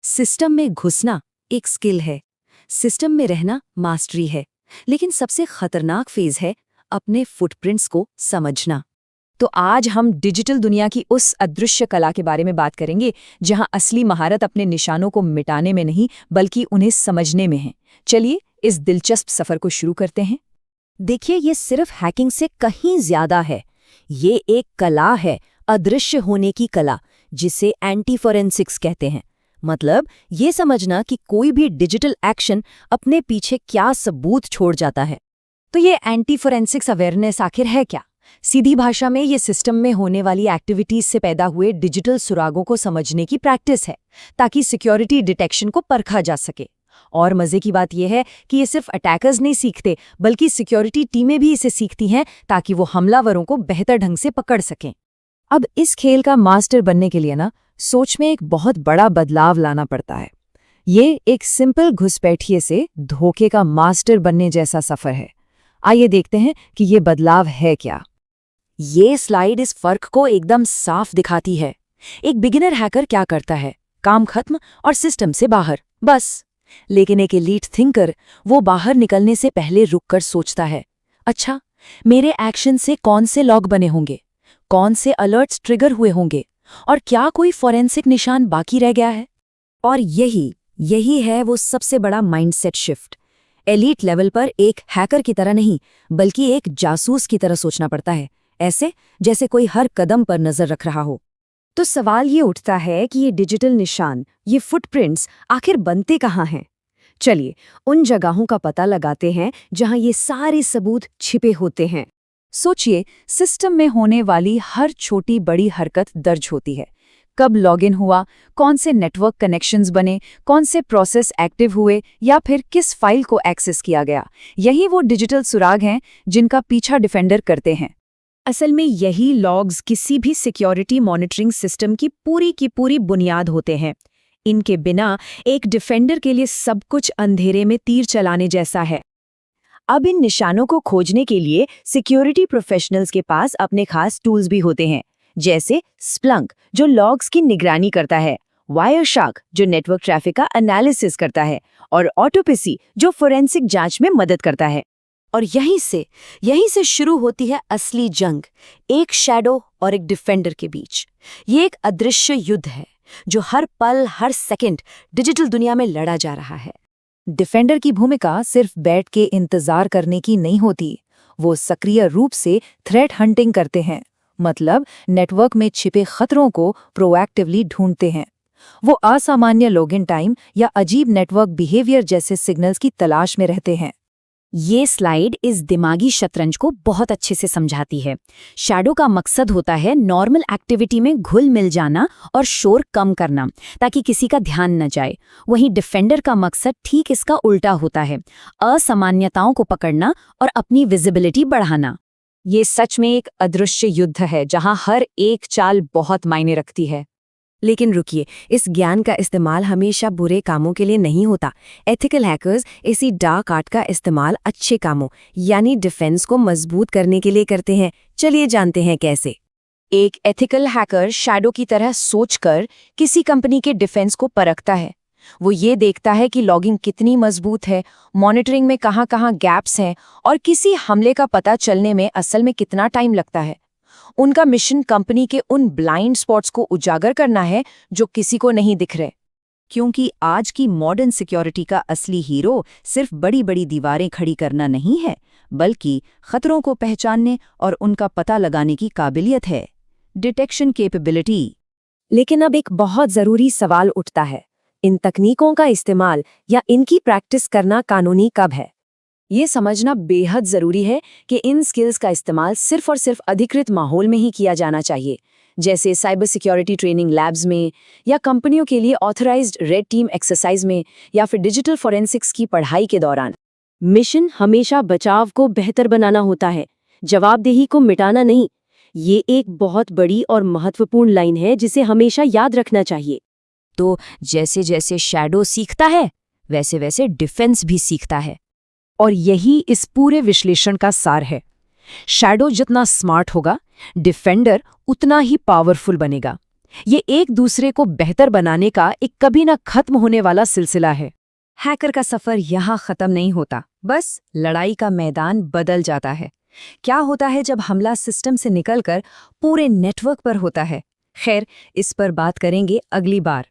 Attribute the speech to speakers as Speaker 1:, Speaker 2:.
Speaker 1: System में घुसना एक स्किल है, सिस्टम में रहना मास्टरी है, लेकिन सबसे खतरनाक फेज है अपने फुटप्रिंट्स को समझना। तो आज हम डिजिटल दुनिया की उस अदृश्य कला के बारे में बात करेंगे जहां असली महारत अपने निशानों को मिटाने में नहीं बल्कि उन्हें समझने में है। चलिए इस दिलचस्प सफर को शुरू करते हैं। देखिए, ये सिर्फ हैकिंग से कहीं ज्यादा है। ये एक कला है, अदृश्य होने की कला, जिसे एंटी फोरेंसिक्स कहते हैं। मतलब ये समझना कि कोई भी डिजिटल एक्शन अपने पीछे क्या सबूत छोड़ जाता है। तो ये एंटी फोरेंसिक्स अवेयरनेस आखिर है क्या? सीधी भाषा में ये सिस्टम में होने वाली एक्टिविटीज से पैदा हुए डिजिटल सुरागों को समझने की प्रैक्टिस है, ताकि सिक्योरिटी डिटेक्शन को परखा जा सके। और मजे की बात यह है कि ये सिर्फ अटैकर्स नहीं सीखते, बल्कि सिक्योरिटी टीमें भी इसे सीखती हैं ताकि वो हमलावरों को बेहतर ढंग से पकड़ सकें। अब इस खेल का मास्टर बनने के लिए सोच में एक बहुत बड़ा बदलाव लाना पड़ता है। ये एक सिंपल घुसपैठिए से धोखे का मास्टर बनने जैसा सफर है। आइए देखते हैं कि ये बदलाव है क्या। ये स्लाइड इस फर्क को एकदम साफ दिखाती है। एक बिगिनर हैकर क्या करता है? काम खत्म और सिस्टम से बाहर, बस। लेकिन एक एलीट थिंकर वो बाहर निकलने से पहले रुककर सोचता है, अच्छा, मेरे एक्शन से कौन से लॉग बने होंगे, कौन से अलर्ट्स ट्रिगर हुए होंगे, और क्या कोई फॉरेंसिक निशान बाकी रह गया है? और यही है वो सबसे बड़ा माइंडसेट शिफ्ट। एलीट लेवल पर एक हैकर की तरह नहीं, बल्कि एक जासूस की तरह सोचना पड़ता है, ऐसे जैसे कोई हर कदम पर नजर रख रहा हो। तो सवाल ये उठता है कि ये डिजिटल निशान, ये फुटप्रिंट्स आखिर बनते कहाँ हैं? चलिए उन जगहों का पता लगाते हैं जहां ये सारे सबूत छिपे होते हैं। सोचिए, सिस्टम में होने वाली हर छोटी बड़ी हरकत दर्ज होती है। कब लॉगिन हुआ, कौन से नेटवर्क कनेक्शंस बने, कौन से प्रोसेस एक्टिव हुए, या फिर किस फाइल को एक्सेस किया गया। यही वो डिजिटल सुराग हैं जिनका पीछा डिफेंडर करते हैं। असल में यही लॉग्स किसी भी सिक्योरिटी मॉनिटरिंग सिस्टम की पूरी बुनियाद होते हैं। इनके बिना एक डिफेंडर के लिए सब कुछ अंधेरे में तीर चलाने जैसा है। अब इन निशानों को खोजने के लिए सिक्योरिटी प्रोफेशनल्स के पास अपने खास टूल्स भी होते हैं, जैसे स्प्लंक जो लॉग्स की निगरानी करता है, वायरशार्क जो नेटवर्क ट्रैफिक का एनालिसिस करता है, और ऑटोपसी जो फोरेंसिक जांच में मदद करता है। और यहीं से शुरू होती है असली जंग, एक शैडो और एक डिफेंडर के बीच। ये एक अदृश्य युद्ध है जो हर पल हर सेकंड डिजिटल दुनिया में लड़ा जा रहा है। डिफेंडर की भूमिका सिर्फ बैठ के इंतजार करने की नहीं होती, वो सक्रिय रूप से थ्रेट हंटिंग करते हैं। मतलब नेटवर्क में छिपे खतरों को प्रोएक्टिवली ढूंढते हैं। वो असामान्य लॉगिन टाइम या अजीब नेटवर्क बिहेवियर जैसे सिग्नल्स की तलाश में रहते हैं। ये स्लाइड इस दिमागी शतरंज को बहुत अच्छे से समझाती है। शैडो का मकसद होता है नॉर्मल एक्टिविटी में घुल मिल जाना और शोर कम करना, ताकि किसी का ध्यान न जाए। वहीं डिफेंडर का मकसद ठीक इसका उल्टा होता है, असामान्यताओं को पकड़ना और अपनी विजिबिलिटी बढ़ाना। ये सच में एक अदृश्य युद्ध है जहां हर एक चाल बहुत मायने रखती है। लेकिन रुकिए, इस ज्ञान का इस्तेमाल हमेशा बुरे कामों के लिए नहीं होता। एथिकल हैकर्स इसी डार्क आर्ट का इस्तेमाल अच्छे कामों यानी डिफेंस को मजबूत करने के लिए करते हैं। चलिए जानते हैं कैसे। एक एथिकल हैकर शैडो की तरह सोचकर किसी कंपनी के डिफेंस को परखता है। वो ये देखता है कि लॉगिंग कितनी मजबूत है, मॉनिटरिंग में कहाँ-कहाँ गैप्स हैं, और किसी हमले का पता चलने में असल में कितना टाइम लगता है। उनका मिशन कंपनी के उन ब्लाइंड स्पॉट्स को उजागर करना है जो किसी को नहीं दिख रहे। क्योंकि आज की मॉडर्न सिक्योरिटी का असली हीरो सिर्फ बड़ी-बड़ी दीवारें खड़ी करना नहीं है, बल्कि खतरों को पहचानने और उनका पता लगाने की काबिलियत है, डिटेक्शन कैपेबिलिटी। लेकिन अब एक बहुत जरूरी सवाल उठता है, इन तकनीकों का इस्तेमाल या इनकी प्रैक्टिस करना कानूनी कब है? ये समझना बेहद जरूरी है कि इन स्किल्स का इस्तेमाल सिर्फ और सिर्फ अधिकृत माहौल में ही किया जाना चाहिए, जैसे साइबर सिक्योरिटी ट्रेनिंग लैब्स में, या कंपनियों के लिए ऑथराइज्ड रेड टीम एक्सरसाइज में, या फिर डिजिटल फोरेंसिक्स की पढ़ाई के दौरान। मिशन हमेशा बचाव को बेहतर बनाना होता है, जवाबदेही को मिटाना नहीं। ये एक बहुत बड़ी और महत्वपूर्ण लाइन है जिसे हमेशा याद रखना चाहिए। तो जैसे जैसे शैडो सीखता है, वैसे वैसे डिफेंस भी सीखता है। और यही इस पूरे विश्लेषण का सार है। शैडो जितना स्मार्ट होगा, डिफेंडर उतना ही पावरफुल बनेगा। ये एक दूसरे को बेहतर बनाने का एक कभी ना खत्म होने वाला सिलसिला है। हैकर का सफर यहाँ खत्म नहीं होता, बस लड़ाई का मैदान बदल जाता है। क्या होता है जब हमला सिस्टम से निकलकर पूरे नेटवर्क पर होता है? खैर, इस पर बात करेंगे अगली बार।